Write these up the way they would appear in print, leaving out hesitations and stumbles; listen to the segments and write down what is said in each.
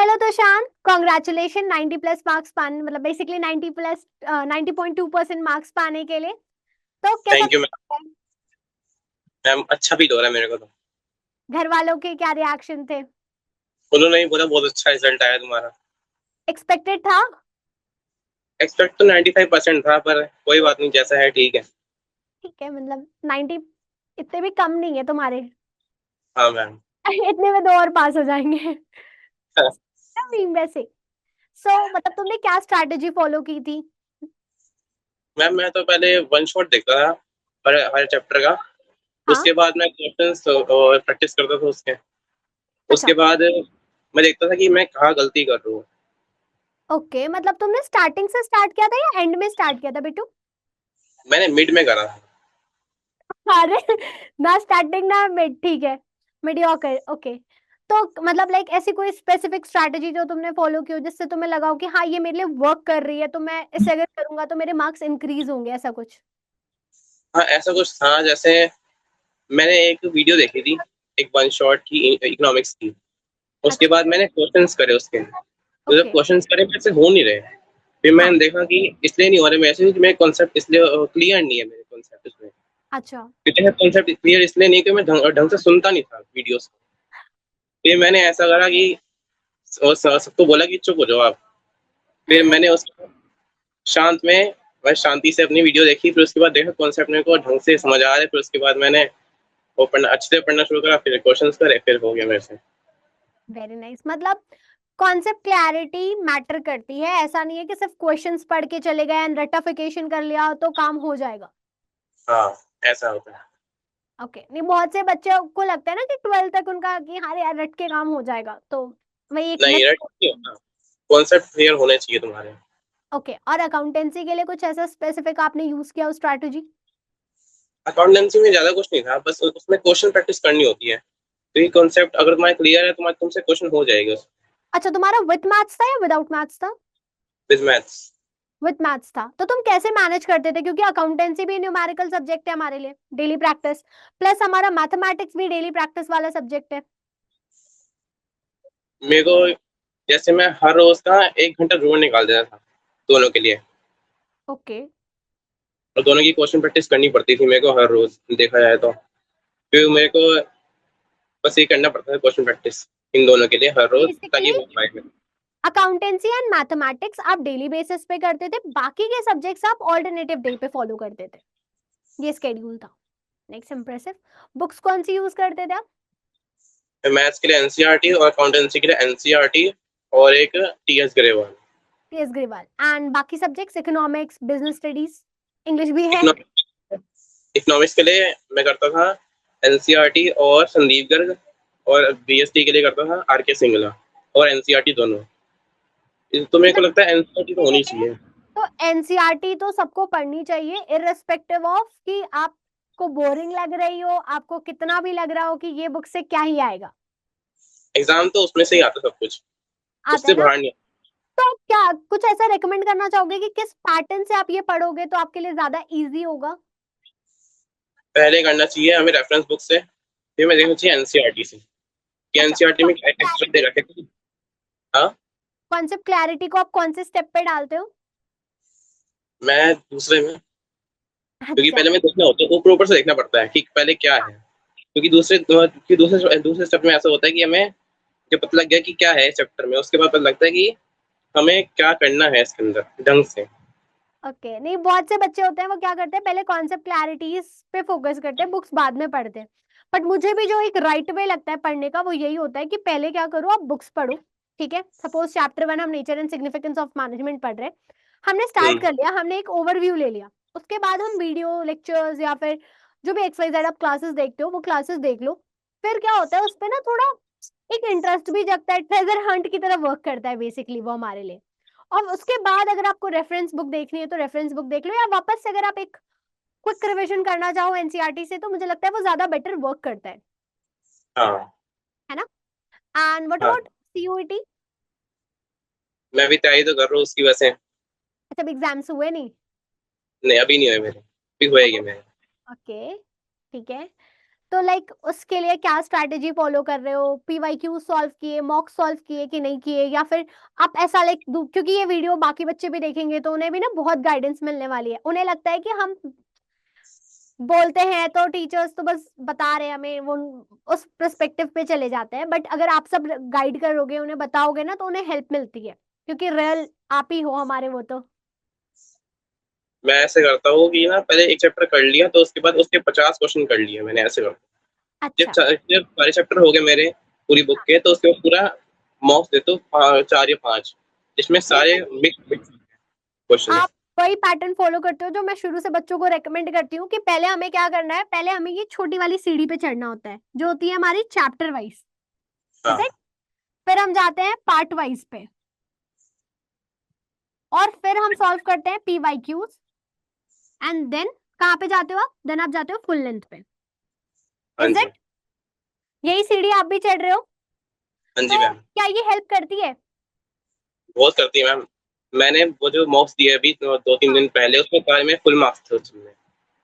चलो तो शान, कॉन्ग्रेचुलेशन 90 प्लस मार्क्स पाने, मतलब बेसिकली 90 प्लस 90.2% मार्क्स पाने के लिए। तो कैसा thank you ma'am. Feel? Ma'am अच्छा फील हो रहा है मेरे को तो। घर वालों के क्या रिएक्शन थे? उन्होंने ही बोला बहुत अच्छा रिजल्ट आया तुम्हारा। एक्सपेक्टेड था? एक्सपेक्ट तो 95% था, पर कोई बात नहीं, जैसा है ठीक है। ठीक है, मतलब 90 इतने भी कम नहीं है तुम्हारे। हाँ मैम। इतने में दो और पास हो जाएंगे। नहीं वैसे। मतलब तुमने क्या स्ट्रैटेजी फॉलो की थी? मैम मैं तो पहले वन शॉट देखता था हर हर चैप्टर का। हाँ। उसके बाद मैं क्वेश्चंस और प्रैक्टिस करता था उसके। अच्छा। उसके बाद मैं देखता था कि मैं कहाँ गलती कर रहा हूँ। ओके, मतलब तुमने स्टार्टिंग से स्टार्ट किया था या एंड में स्टार्ट किया था बेटू? मैंने मिड में करा। अरे, ना स्टार्टिंग ना मिड, ठीक है। Mediocre, okay. तो मतलब लाइक ऐसी कोई स्पेसिफिक स्ट्रैटेजी जो तुमने फॉलो की हो जिससे तुम्हें लगा हो कि हाँ ये मेरे लिए वर्क कर रही है, तो मैं इसे अगर करूंगा तो मेरे मार्क्स इंक्रीज होंगे, ऐसा कुछ? हाँ ऐसा कुछ था, जैसे मैंने एक वीडियो देखी थी, एक वन शॉट की इकोनॉमिक्स की। उसके अच्छा। बाद मैंने क्वेश्चंस करे उसके, तो जब ओके। क्वेश्चंस करे मेरे से हो नहीं रहे। फिर हाँ। मैंने देखा कि इसलिए नहीं हो रहे मेरे से कि मेरे कॉन्सेप्ट इसलिए क्लियर नहीं है, मेरे कॉन्सेप्ट इसमें। अच्छा। क्योंकि कॉन्सेप्ट क्लियर इसलिए नहीं कि मैं ढंग से सुनता नहीं था वीडियोस को। फिर मैंने ऐसा करा कि सबको बोला कि चुप हो जाओ आप। फिर मैंने उसको शांत में, मैं शांति से अपनी वीडियो देखी, फिर उसके बाद देखा कॉन्सेप्ट मेरे को ढंग से समझ आ रहा है। फिर उसके बाद मैंने वो पढ़ना अच्छे से पढ़ना शुरू करा, फिर क्वेश्चंस करे, फिर हो गया मेरे से। Very nice. मतलब कॉन्सेप्ट क्लैरिटी मैटर करती है, ऐसा नहीं है कि सिर्फ क्वेश्चंस पढ़ के चले गए एंड रट्टाफिकेशन कर लिया तो काम हो जाएगा। हाँ ऐसा होता है। ओके, नहीं बहुत से बच्चे को लगता है ना कि 12th तक उनका कि हाँ यार रट के काम हो जाएगा, तो वही एक नहीं रट नहीं मिथ। होता, कॉन्सेप्ट क्लियर होने चाहिए तुम्हारे। ओके, और अकाउंटेंसी के लिए कुछ ऐसा स्पेसिफिक आपने यूज किया उस स्ट्रैटेजी? अकाउंटेंसी में ज्यादा कुछ नहीं था, बस उसमें क्वेश्चन प्रैक्टिस करनी होती है। तो ये कॉन्सेप्ट अगर तुम्हारा क्लियर है, तुम्हारे तुमसे क्वेश्चन हो जाएगा अच्छा, तुम्हारा विथ मैथ्स था या विदाउट मैथ्स था? With maths. विथ मैथ्स था, तो तुम कैसे मैनेज करते थे? क्योंकि अकाउंटेंसी भी न्यूमेरिकल सब्जेक्ट है हमारे लिए, डेली प्रैक्टिस, प्लस हमारा मैथमेटिक्स भी डेली प्रैक्टिस वाला सब्जेक्ट है। मेरे को जैसे मैं हर रोज का 1 घंटा जरूर निकाल देता था दोनों के लिए। ओके। और दोनों की क्वेश्चन प्रैक्टिस करनी पड़ती थी मेरे को हर रोज, देखा जाए तो। फिर मेरे को बस ये करना पड़ता था क्वेश्चन प्रैक्टिस इन दोनों के लिए हर रोज, ताकि बेसिकली हो पाए मेरे। अकाउंटेंसी एंड मैथमेटिक्स आप डेली बेसिस पे करते थे, बाकी के सब्जेक्ट्स आप ऑल्टरनेटिव डे पे फॉलो करते थे, ये स्केड्यूल था। Next, impressive. बुक्स कौन सी यूज करते थे आप? मैथ्स के लिए एनसीईआरटी और अकाउंटेंसी के लिए एनसीईआरटी और एक TS Grewal. TS Grewal. And बाकी subjects, economics, business studies, English भी है? इकोनॉमिक्स के लिए मैं करता था एनसीईआरटी और संदीप गर्ग, और बीएसटी के लिए करता था आरके सिंगला और एनसीईआरटी दोनों। तो मेरे को मतलब लगता है एनसीईआरटी तो होनी ये, चाहिए। तो एनसीईआरटी तो सबको पढ़नी चाहिए, इररिस्पेक्टिव ऑफ कि आपको बोरिंग लग रही हो, आपको कितना भी लग रहा हो कि ये बुक से क्या ही आएगा। एग्जाम तो उसमें से ही आता सब कुछ, आता है उससे ना? बाहर नहीं। तो क्या कुछ ऐसा रेकमेंड करना चाहोगे कि किस पैटर्न से आप ये पढ़ोगे तो आपके लिए ज्यादा इजी होगा? पहले करना चाहिए हमें रेफरेंस बुक से, फिर मैं देखना चाहिए एनसीईआरटी से कि अच्छा, एनसीईआरटी में क्या कॉन्सेप्ट एक्स्ट्रा दे क्लैरिटी, रखे थे। हाँ। कॉन्सेप्ट क्लैरिटी को आप कौन से स्टेप पे डालते हो? मैं दूसरे में, क्योंकि अच्छा। पहले मैं देखना होता है, ऊपर ऊपर से देखना पड़ता है कि पहले क्या है। क्योंकि दूसरे स्टेप में ऐसा होता है कि हमें जब पता लग गया कि क्या है चैप्टर में, उसके बाद पता लगता है कि हमें क्या करना है इसके अंदर ढंग से। ओके, नहीं बहुत से बच्चे होते हैं वो क्या करते हैं, पहले कॉन्सेप्ट क्लैरिटीज पे फोकस करते हैं, बुक्स बाद में पढ़ते हैं। बट मुझे भी जो एक राइट वे लगता है पढ़ने का वो यही होता है कि पहले क्या करो, आप बुक्स पढ़ो। ठीक है, सपोज चैप्टर 1 हम nature and significance of management पढ़ रहे हैं, हमने स्टार्ट हम्म। कर लिया, हमने एक ओवरव्यू ले लिया। उसके बाद हम वीडियो लेक्चर्स या फिर जो भी XYZ आप क्लासेस देखते हो वो क्लासेस देख लो। फिर क्या होता है उस पे ना थोड़ा एक इंटरेस्ट भी जगता है, ट्रेजर हंट की तरह वर्क करता है बेसिकली वो हमारे लिए। और उसके बाद अगर आपको रेफरेंस बुक देखनी है तो रेफरेंस बुक देख लो, या वापस से अगर आप एक क्विक रिवीजन करना चाहो एनसीईआरटी से तो मुझे लगता है वो ज्यादा बेटर वर्क करता हाँ। है ना? एंड व्हाट हाँ अबाउट सीयूईटी? मैं भी तैयारी तो कर रहा हूँ उसकी वैसे। अच्छा, अभी एग्जाम्स हुए नहीं? नहीं अभी नहीं हुए मेरे, अभी होएगी मेरे। ओके, ठीक है। तो तो लाइक उसके लिए क्या स्ट्रैटेजी फॉलो कर रहे हो? पीवाईक्यू सॉल्व किए, मॉक सॉल्व किए कि नहीं किए, या फिर आप ऐसा लाइक, क्योंकि ये वीडियो बाकी बच्चे भी देखेंगे तो उन्हें भी ना बहुत गाइडेंस मिलने वाली है। उन्हें लगता है कि हम बोलते हैं तो टीचर्स तो बस बता रहे हैं हमें, वो उस पर्सपेक्टिव पे चले जाते हैं, बट अगर आप सब गाइड करोगे, उन्हें बताओगे ना, तो उन्हें हेल्प मिलती है, क्योंकि रियल आप ही हो हमारे वो तो। मैं ऐसे करता हूँ कि ना पहले एक चैप्टर कर लिया तो उसके बाद उसके 50 क्वेश्चन कर लिए मैंने, ऐसे करता हूँ। अच्छा। जब सारे चैप्टर हो गए मेरे पूरी बुक के, तो उसके बाद पूरा मॉक्स देता हूँ 4 या 5, जिसमें सारे बेसिकली मिक्स क्वेश्चन है। आप वही पैटर्न फॉलो करते हो जो मैं शुरू से बच्चों को रेकमेंड करती हूँ, कि पहले हमें क्या करना है, पहले हमें ये छोटी वाली सीढ़ी पे चढ़ना होता है जो होती है हमारी चैप्टर वाइज। इज हाँ। इट? फिर हम जाते हैं पार्ट वाइज पे, और फिर हम सॉल्व करते हैं पीवाईक्यूज, एंड देन कहाँ पे जाते हो आप? देन आप जाते हो फुल लेंथ पे। हाँ इज जी। इट? यही सीढ़ी आप भी चढ़ रहे हो? हाँ जी तो मैम। क्या ये हेल्प करती है? बहुत करती है मैम। मैंने वो जो मॉक्स दिए अभी 2-3 दिन पहले, उसमें सारे में फुल मार्क्स थे उसमें।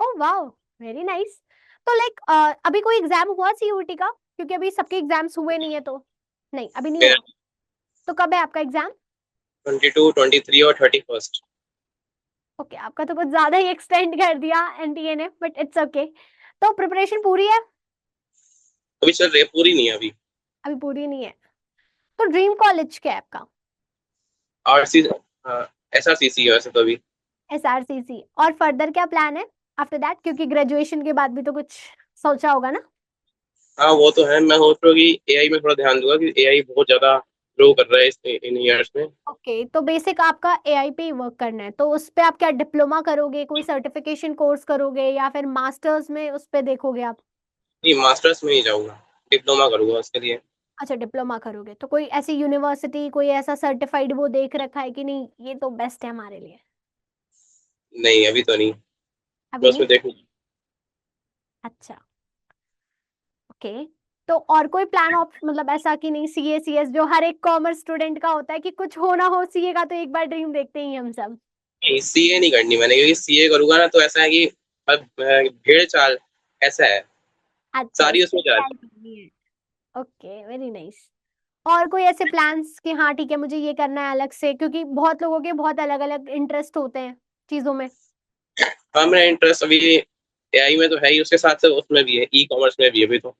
Oh wow, very nice. तो लाइक अभी कोई एग्जाम हुआ सीयूटी का? क्योंकि अभी सबके एग्जाम्स हुए नहीं है तो। नहीं, अभी नहीं मेरा हुआ। तो कब है आपका एग्जाम? 22, 23 और 31st। ओके, आपका तो कुछ ज्यादा ही एक्सटेंड कर दिया एनटीए ने, बट इट्स ओके। तो प्रिपरेशन पूरी है? अभी चल रही है, पूरी नहीं है अभी। अभी पूरी नहीं है। तो ड्रीम कॉलेज क्या है आपका? आरसी, SRCC है वैसे तो अभी। एसआरसीसी। और फर्दर क्या प्लान है आफ्टर दैट? क्योंकि ग्रेजुएशन के बाद भी तो कुछ सोचा होगा ना। हाँ वो तो है, मैं सोच रहा हूँ कि एआई में थोड़ा ध्यान दूंगा, कि एआई बहुत ज्यादा ग्रो कर रहा है इन ईयर्स में। ओके, तो बेसिक आपका एआई पे ही वर्क करना है, तो उस पे आप क्या डिप्लोमा करोगे, कोई सर्टिफिकेशन कोर्स करोगे, या फिर मास्टर्स में उस पे देखोगे आप? नहीं, मास्टर्स में नहीं जाऊंगा, डिप्लोमा करूंगा उसके लिए। अच्छा, डिप्लोमा करोगे तो कोई ऐसी यूनिवर्सिटी, कोई ऐसा सर्टिफाइड वो देख रखा है कि नहीं ये तो बेस्ट है हमारे लिए? नहीं अभी तो नहीं, मैं अभी नहीं। उसमें देखूँ। अच्छा, ओके। तो और कोई प्लान ऑफ मतलब ऐसा कि नहीं, सीए सीएस जो हर एक कॉमर्स स्टूडेंट का होता है कि कुछ हो ना हो सीए का तो एक बार ड्रीम देखते ही हैं हम सब। नहीं, सीए नहीं करनी मैंने, क्योंकि सीए करूंगा ना तो ऐसा है कि अब भेड़ चाल ऐसा है, अच्छा, सारी इससे उसमें जा तैयारी रही करनी है। Okay, very nice. और कोई ऐसे प्लान्स कि हाँ ठीक है मुझे ये करना है अलग से, क्योंकि बहुत लोगों के बहुत अलग अलग इंटरेस्ट होते हैं चीजों में। है। हाँ मेरा इंटरेस्ट अभी एआई में तो है ही, उसके साथ साथ उसमें भी है, ई कॉमर्स में भी है अभी तो।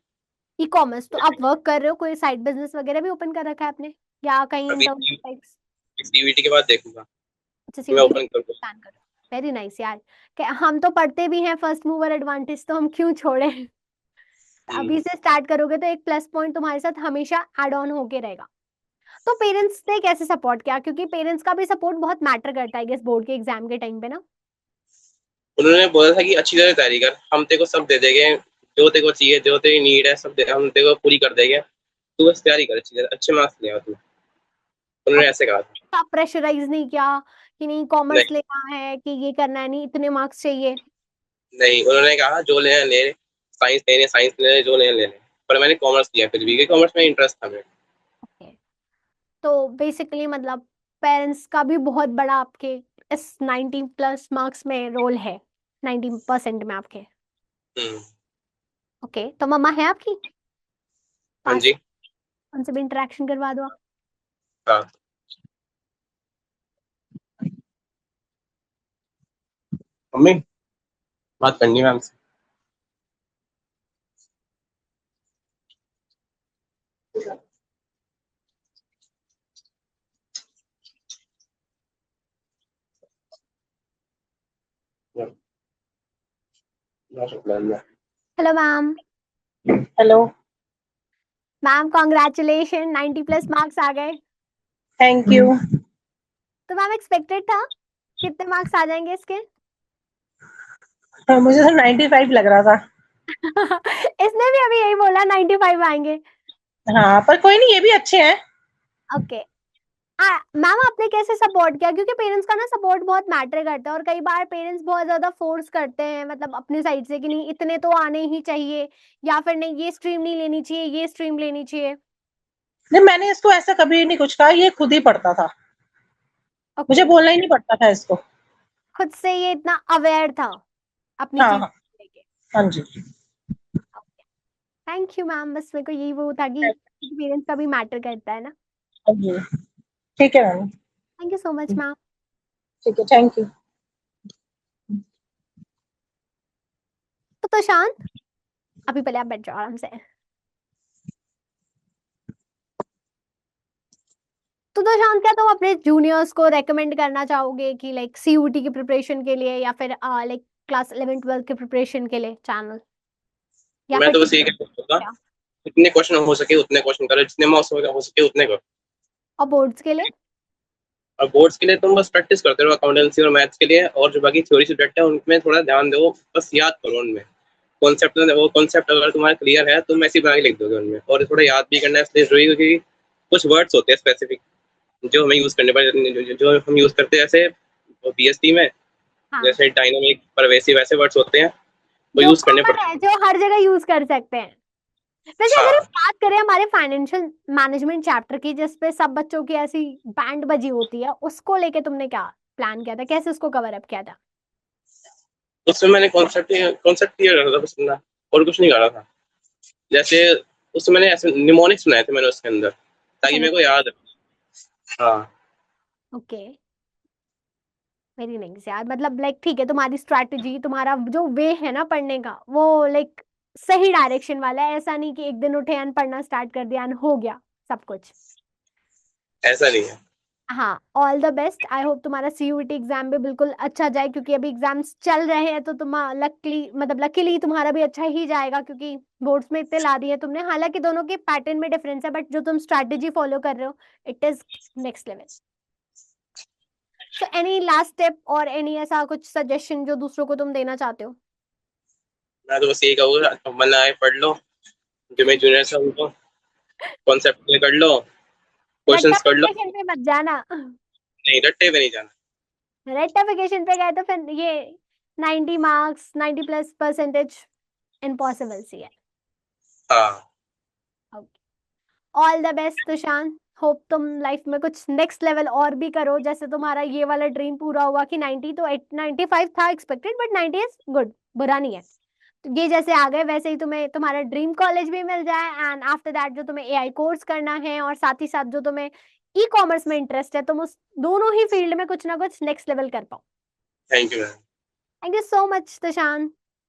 ई कॉमर्स तो आप वर्क कर रहे हो, कोई साइड बिजनेस वगैरह भी ओपन कर रखा है आपने, या कहीं इन अभी टर्म्स ऑफ लाइक्स? सीवीटी के बाद देखूंगा, अच्छा, मैं सीयूटी के ओपन करूंगा। प्लान कर रहे हो, वेरी नाइस यार। कि हम तो पढ़ते भी हैं, फर्स्ट मूवर एडवांटेज तो हम क्यों छोड़े। हम्म। अभी से स्टार्ट करोगे तो एक प्लस पॉइंट तुम्हारे साथ हमेशा ऐड ऑन होके रहेगा। तो पेरेंट्स ने कैसे सपोर्ट किया? क्योंकि पेरेंट्स का भी सपोर्ट बहुत मैटर करता है इस बोर्ड के एग्जाम के टाइम पे ना। उन्होंने बोला था कि अच्छी तरह तैयारी कर, हम तेरे को सब दे देंगे, जो तेरे को चाहिए, जो तेरी नीड है सब हम तेरे को पूरी कर देंगे, तू बस तैयारी कर अच्छी तरह, अच्छे मार्क्स ले आ तू। और उन्होंने ऐसे कहा था। आप प्रेशराइज नहीं किया कि नहीं कॉमर्स नहीं, लेना है कि ये करना है, नहीं इतने मार्क्स चाहिए? नहीं उन्होंने कहा जो लेना ले, साइंस लेने साइंस ले, जो लेने ले ले। पर मैंने कॉमर्स लिया फिर भी, क्योंकि कॉमर्स में इंटरेस्ट था मेरे। ओके, तो बेसिकली मतलब पेरेंट्स का भी बहुत बड़ा आपके इस 90 प्लस मार्क्स में रोल है, 90% में आपके। हम्म। ओके, तो मम्मा है आपकी हाँ पास? जी। उनसे भी इंटरेक्शन करवा दो आप। हाँ। मम्मी, बात करनी है मैम से। Hello ma'am. Hello. Ma'am congratulation, 90 plus marks आ गए। Thank you. तो मैम एक्सपेक्टेड था कितने मार्क्स आ जाएंगे इसके? मुझे तो 95 लग रहा था। इसने भी अभी यही बोला 95 आएंगे। हाँ, पर कोई नहीं, ये भी अच्छे हैं। ओके। मैम आपने कैसे सपोर्ट किया? क्योंकि पेरेंट्स का ना सपोर्ट बहुत मैटर करता है, और कई बार पेरेंट्स बहुत ज्यादा फोर्स करते हैं मतलब अपनी साइड से कि नहीं इतने तो आने ही चाहिए, या फिर नहीं ये स्ट्रीम नहीं लेनी चाहिए, ये स्ट्रीम लेनी चाहिए। नहीं, मैंने इसको ऐसा कभी नहीं कुछ कहा, ये खुद ही पढ़ता था। मुझे ओके, बोलना ही नहीं पड़ता था इसको। खुद से ये इतना अवेयर था अपनी हाँ चीज हाँ। लेके। हाँ जी। थैंक यू मैम, बस मेरे को यही वो था कि एक्सपीरियंस का भी मैटर करता है ना। जी ठीक है ma'am, thank you so much ma'am. ठीक है, थैंक यू। तो शांत, अभी पहले आप बैठ जाओ आराम से। तो शांत, क्या तुम अपने जूनियर्स को रेकमेंड करना चाहोगे कि लाइक सीयूटी की प्रिपरेशन के लिए या फिर लाइक क्लास 11 12 की प्रिपरेशन के लिए चैनल, या मैं फिर तो बस यही कहूँगा, जितने क्वेश्चन हो सके उतने क्वेश्चन करो, जितने मार्क्स हो सके उतने करो। और बोर्ड्स के लिए? और बोर्ड्स के लिए तुम बस प्रैक्टिस करते रहो अकाउंटेंसी और मैथ्स के लिए, और जो बाकी थ्योरी सब्जेक्ट है उनमें थोड़ा ध्यान दो, बस याद करो उनमें कॉन्सेप्ट। वो कॉन्सेप्ट अगर तुम्हारा क्लियर है तुम ऐसे ही बना के लिख दोगे उनमें, और थोड़ा याद भी करना है इसलिए जरूरी, क्योंकि कुछ वर्ड्स होते हैं स्पेसिफिक जो हमें यूज करने पड़े, जो हम यूज करते हैं जैसे बीएसटी में, हाँ, जैसे डायनामिक, परवेसिव, ऐसे वर्ड्स होते हैं वो जो यूज करने कॉमन पड़ते है, जो हर जगह यूज कर सकते हैं। वैसे हैं। अगर हम हाँ, बात करें हमारे फाइनेंशियल मैनेजमेंट चैप्टर की, जिसपे सब बच्चों की ऐसी बैंड बजी होती है, उसको लेके तुमने क्या प्लान किया था, कैसे उसको कवर अप किया था? उसमें मैंने कॉन्सेप्ट कॉन्सेप्ट क्लियर रखा था बस इतना, और कुछ नहीं करा था। जैसे उसमें मैंने ऐसे निमोनिक्स बनाए थे मैंने उसके अंदर, अच्छा, ताकि मेरे को याद रहे। हाँ, ओके, वेरी नाइस यार। मतलब लाइक ठीक है, तुम्हारी स्ट्रैटेजी, तुम्हारा जो वे है ना पढ़ने का, वो लाइक सही डायरेक्शन वाला है। ऐसा नहीं कि एक दिन उठे अन पढ़ना स्टार्ट कर दिया अन हो गया सब कुछ। ऐसा नहीं है। हाँ, all the best. I hope तुम्हारा सीयूईटी एग्जाम भी बिल्कुल अच्छा जाए, क्योंकि अभी एग्जाम्स चल रहे हैं, तो तुम लकीली तुम्हारा भी अच्छा ही जाएगा, क्योंकि बोर्ड्स में इतने ला दिए तुमने। हालांकि दोनों के पैटर्न में डिफरेंस है, बट जो तुम स्ट्रैटेजी फॉलो कर रहे हो, it is next level. So any last tip और एनी ऐसा कुछ सजेशन जो दूसरों को तुम देना चाहते हो? मैं तो बस यही कहूँगा, मन आए पढ़ लो, जो मेरे जूनियर है उनको कॉन्सेप्ट क्लियर कर लो, क्वेश्चंस कर लो। रेक्टिफिकेशन पे मत जाना। नहीं, रट्टे पे नहीं जाना। रेक्टिफिकेशन पे गए तो फिर ये 90 मार्क्स, 90 प्लस परसेंटेज इम्पॉसिबल सी है। हाँ, ऑल द बेस्ट तुषान। होप तुम लाइफ में कुछ नेक्स्ट लेवल और भी करो, जैसे तुम्हारा ये वाला ड्रीम पूरा हुआ कि 90 तो 95 था एक्सपेक्टेड, बट 90 इज गुड, बुरा नहीं है। तो ये जैसे आ गए, वैसे ही तुम्हें तुम्हारा ड्रीम कॉलेज भी मिल जाए, एंड आफ्टर दैट जो तुम्हें एआई कोर्स करना है, और साथ ही साथ जो तुम्हें ई कॉमर्स में इंटरेस्ट है, तुम उस दोनों ही फील्ड में कुछ ना कुछ नेक्स्ट लेवल कर पाओ। Thank you ma'am. Thank you so much तुषान।